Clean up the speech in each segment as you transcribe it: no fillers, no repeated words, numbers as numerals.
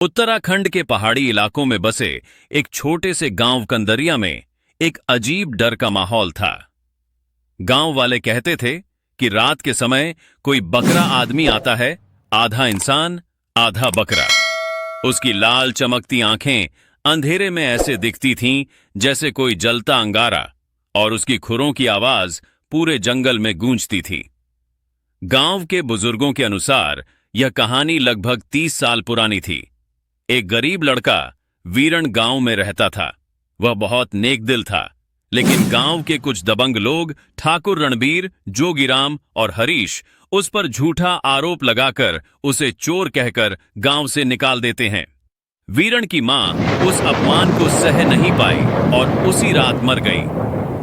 उत्तराखंड के पहाड़ी इलाकों में बसे एक छोटे से गांव कंदरिया में एक अजीब डर का माहौल था। गांव वाले कहते थे कि रात के समय कोई बकरा आदमी आता है, आधा इंसान आधा बकरा। उसकी लाल चमकती आंखें अंधेरे में ऐसे दिखती थीं जैसे कोई जलता अंगारा, और उसकी खुरों की आवाज पूरे जंगल में गूंजती थी। गांव के बुजुर्गों के अनुसार यह कहानी लगभग 30 साल पुरानी थी। एक गरीब लड़का वीरण गांव में रहता था। वह बहुत नेक दिल था, लेकिन गांव के कुछ दबंग लोग ठाकुर रणबीर, जोगीराम और हरीश उस पर झूठा आरोप लगाकर उसे चोर कहकर गांव से निकाल देते हैं। वीरण की मां उस अपमान को सह नहीं पाई और उसी रात मर गई।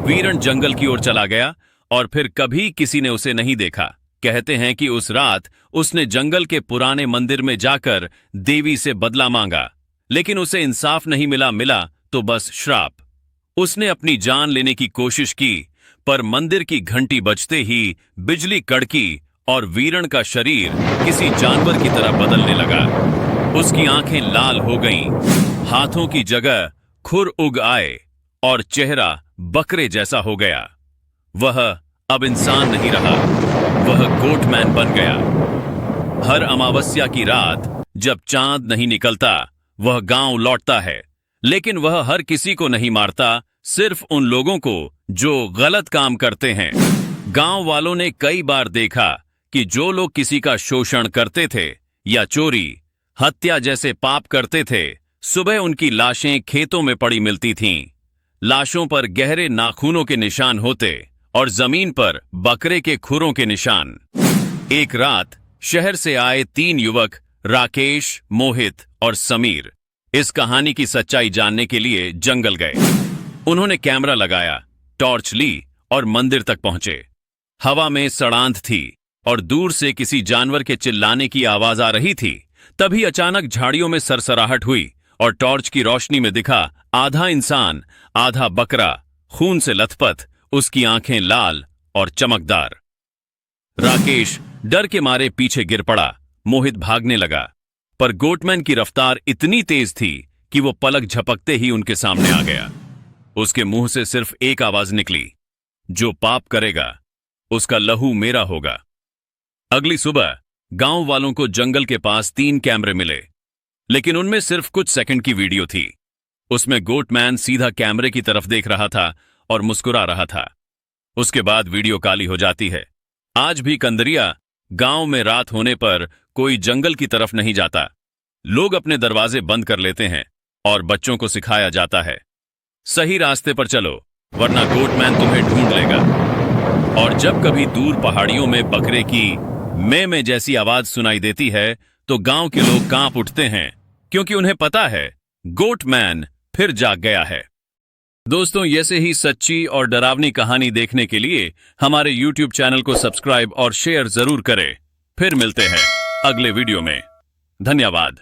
वीरण जंगल की ओर चला गया और फिर कभी किसी ने उसे नहीं देखा। कहते हैं कि उस रात उसने जंगल के पुराने मंदिर में जाकर देवी से बदला मांगा, लेकिन उसे इंसाफ नहीं मिला तो बस श्राप। उसने अपनी जान लेने की कोशिश की, पर मंदिर की घंटी बजते ही बिजली कड़की और वीरण का शरीर किसी जानवर की तरह बदलने लगा। उसकी आंखें लाल हो गईं, हाथों की जगह खुर उग आए और चेहरा बकरे जैसा हो गया। वह अब इंसान नहीं रहा, वह गोटमैन बन गया। हर अमावस्या की रात जब चांद नहीं निकलता, वह गांव लौटता है, लेकिन वह हर किसी को नहीं मारता, सिर्फ उन लोगों को जो गलत काम करते हैं। गांव वालों ने कई बार देखा कि जो लोग किसी का शोषण करते थे या चोरी, हत्या जैसे पाप करते थे, सुबह उनकी लाशें खेतों में पड़ी मिलती थीं। लाशों पर गहरे नाखूनों के निशान होते और जमीन पर बकरे के खुरों के निशान। एक रात शहर से आए 3 युवक, राकेश, मोहित और समीर, इस कहानी की सच्चाई जानने के लिए जंगल गए। उन्होंने कैमरा लगाया, टॉर्च ली और मंदिर तक पहुंचे। हवा में सड़ांध थी और दूर से किसी जानवर के चिल्लाने की आवाज आ रही थी। तभी अचानक झाड़ियों में सरसराहट हुई और टॉर्च की रोशनी में दिखा आधा इंसान आधा बकरा, खून से लथपथ, उसकी आंखें लाल और चमकदार। राकेश डर के मारे पीछे गिर पड़ा। मोहित भागने लगा, पर गोटमैन की रफ्तार इतनी तेज थी कि वो पलक झपकते ही उनके सामने आ गया। उसके मुंह से सिर्फ एक आवाज निकली, जो पाप करेगा उसका लहू मेरा होगा। अगली सुबह गांव वालों को जंगल के पास 3 कैमरे मिले, लेकिन उनमें सिर्फ कुछ सेकंड की वीडियो थी। उसमें गोटमैन सीधा कैमरे की तरफ देख रहा था और मुस्कुरा रहा था। उसके बाद वीडियो काली हो जाती है। आज भी कंदरिया गांव में रात होने पर कोई जंगल की तरफ नहीं जाता। लोग अपने दरवाजे बंद कर लेते हैं और बच्चों को सिखाया जाता है, सही रास्ते पर चलो वरना गोटमैन तुम्हें ढूंढ लेगा। और जब कभी दूर पहाड़ियों में बकरे की में जैसी आवाज सुनाई देती है तो गांव के लोग कांप उठते हैं, क्योंकि उन्हें पता है गोटमैन फिर जाग गया है। दोस्तों, ऐसे ही सच्ची और डरावनी कहानी देखने के लिए हमारे YouTube चैनल को सब्सक्राइब और शेयर जरूर करें। फिर मिलते हैं अगले वीडियो में। धन्यवाद।